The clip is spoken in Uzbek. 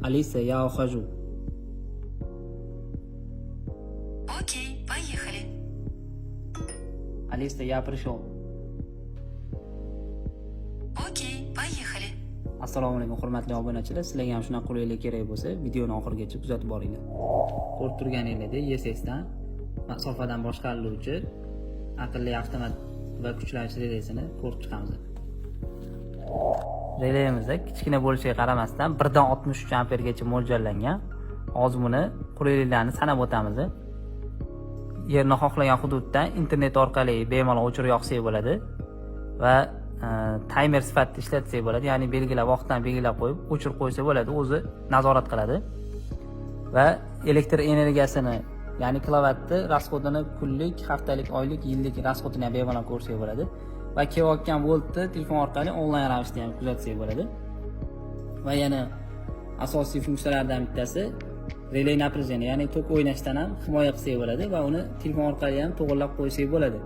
Алиса, я ухожу. Окей, поехали. Алиса, я пришел. Окей, поехали. Assalomu alaykum hurmatli obunachilar. Sizlarga ham shunaqa qulaylik kerak bo'lsa, videoni oxirigacha kuzatib boringlar. Ko'rib turganingizdek, YSXdan masofadan boshqariluvchi aqlli avtomat va kuchlanish relaysini ko'rib chiqamiz. Relaymizda kichkina bo'lishiga qaramasdan 1.63 ampergacha mo'ljallangan. Hozir buni qulayliklarni sanab o'tamiz. Yerni xohlagan hududdan internet orqali bemalol o'chirib yoqsak bo'ladi va timer sifatida ishlatsak bo'ladi, ya'ni belgilab vaqtdan belgilab qo'yib o'chirib qo'ysa bo'ladi, o'zi nazorat qiladi va elektr energiyasini, ya'ni kilovatni rasxodini kunlik, haftalik, oylik, yillik rasxodini ham bemalol ko'rsak bo'ladi va kelayotgan voltni telefon orqali onlayn ravishda ham kuzatsak bo'ladi. Va yana asosiy funksiyalardan bittasi relay напряжение, ya'ni tok o'ynashdan ham himoya qilsak bo'ladi va uni telefon orqali ham to'g'irlab qo'ysak bo'ladi.